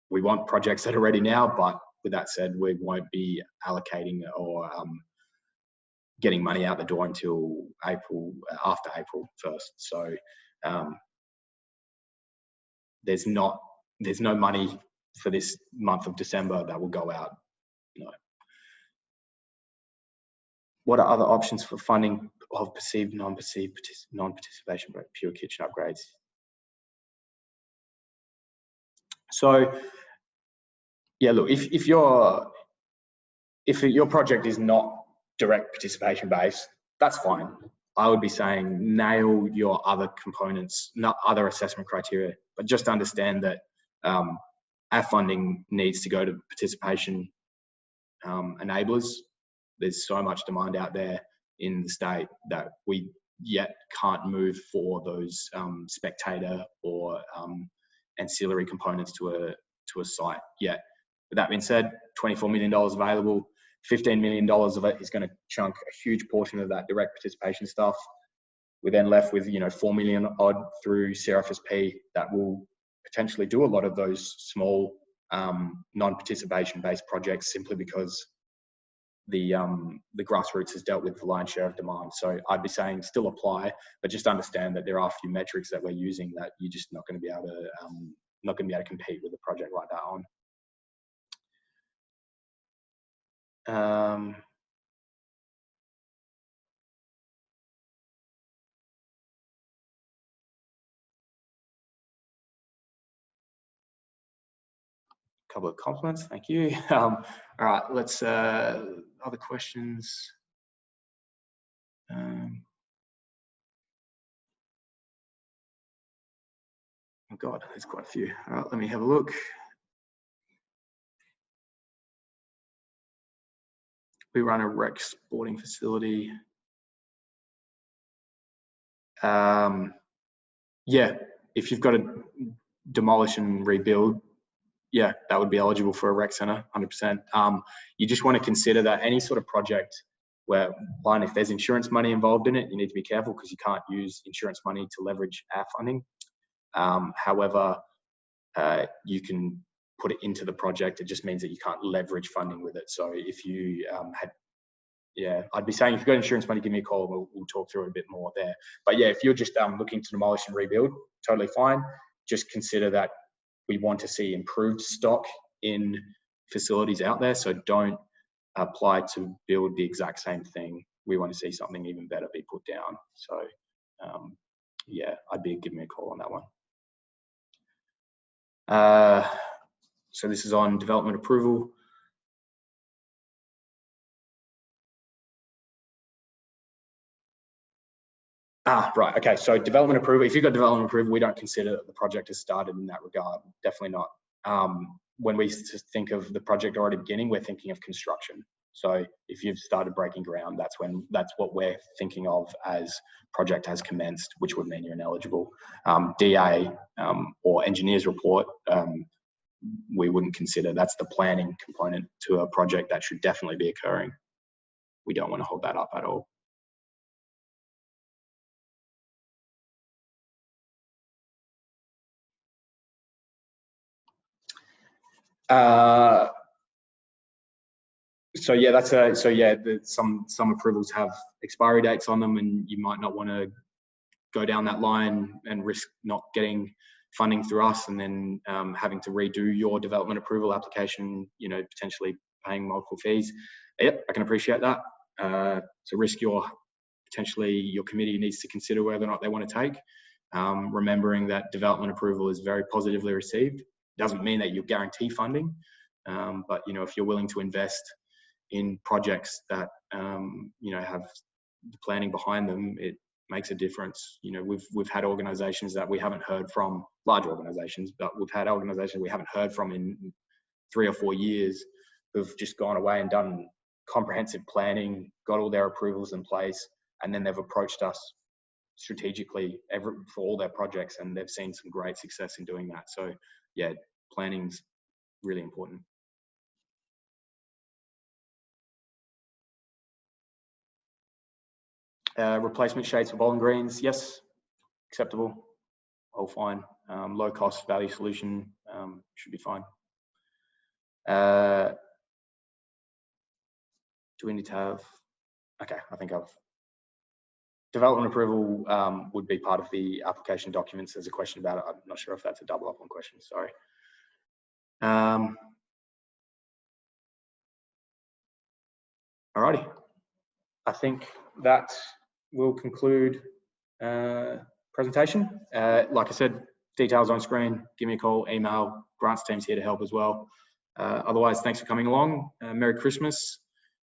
we want projects that are ready now, but with that said, we won't be allocating or getting money out the door until April, after April 1st. So there's no money for this month of December that will go out. No. What are other options for funding of perceived non-participation but pure kitchen upgrades? So yeah, look, if your project is not direct participation based, that's fine. I would be saying nail your other components, not other assessment criteria, but just understand that our funding needs to go to participation enablers. There's so much demand out there in the state that we yet can't move for those spectator or ancillary components to a site yet. With that being said, $24 million available. $15 million of it is going to chunk a huge portion of that direct participation stuff. We're then left with, you know, 4 million odd through CRFSP that will potentially do a lot of those small non-participation based projects, simply because the grassroots has dealt with the lion's share of demand. So I'd be saying still apply, but just understand that there are a few metrics that we're using that you're just not going to be able to compete with a project like that on. Couple of compliments, thank you. All right, let's other questions. Oh God, there's quite a few. All right, let me have a look. We run a rec sporting facility. Yeah, if you've got to demolish and rebuild, yeah, that would be eligible for a rec center, 100%. You just want to consider that any sort of project where, one, if there's insurance money involved in it, you need to be careful because you can't use insurance money to leverage our funding. However, you can put it into the project. It just means that you can't leverage funding with it. So if you I'd be saying if you've got insurance money, give me a call and we'll talk through it a bit more there. But yeah, if you're just looking to demolish and rebuild, totally fine. Just consider that we want to see improved stock in facilities out there. So don't apply to build the exact same thing. We want to see something even better be put down. So yeah, give me a call on that one. So this is on development approval. Right, okay, so development approval, if you've got development approval, we don't consider that the project has started in that regard, definitely not. When we think of the project already beginning, we're thinking of construction. So if you've started breaking ground, that's what we're thinking of as project has commenced, which would mean you're ineligible. DA or engineer's report, we wouldn't consider. That's the planning component to a project that should definitely be occurring. We don't want to hold that up at all. So yeah, some approvals have expiry dates on them, and you might not want to go down that line and risk not getting funding through us, and then having to redo your development approval application. You know, potentially paying multiple fees. Yep, I can appreciate that. It's a risk potentially your committee needs to consider whether or not they want to take. Remembering that development approval is very positively received. Doesn't mean that you guarantee funding, but you know, if you're willing to invest in projects that you know, have the planning behind them, it makes a difference. You know, we've had organisations that we haven't heard from, large organisations, but we've had organisations we haven't heard from in 3 or 4 years who've just gone away and done comprehensive planning, got all their approvals in place, and then they've approached us strategically for all their projects, and they've seen some great success in doing that. So yeah, planning's really important. Replacement shades for bowling greens, yes, acceptable, all fine. Low cost value solution should be fine. Do we need to have, okay, I think development approval would be part of the application documents. There's a question about it. I'm not sure if that's a double up on question, sorry. Alrighty. I think that will conclude presentation. Like I said, details on screen. Give me a call, email. Grants team's here to help as well. Otherwise, thanks for coming along. Merry Christmas,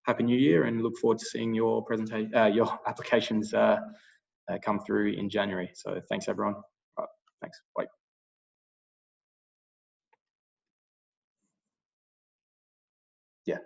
Happy New Year, and look forward to seeing your presentation, your applications come through in January. So thanks, everyone. Right, thanks. Bye. Yeah.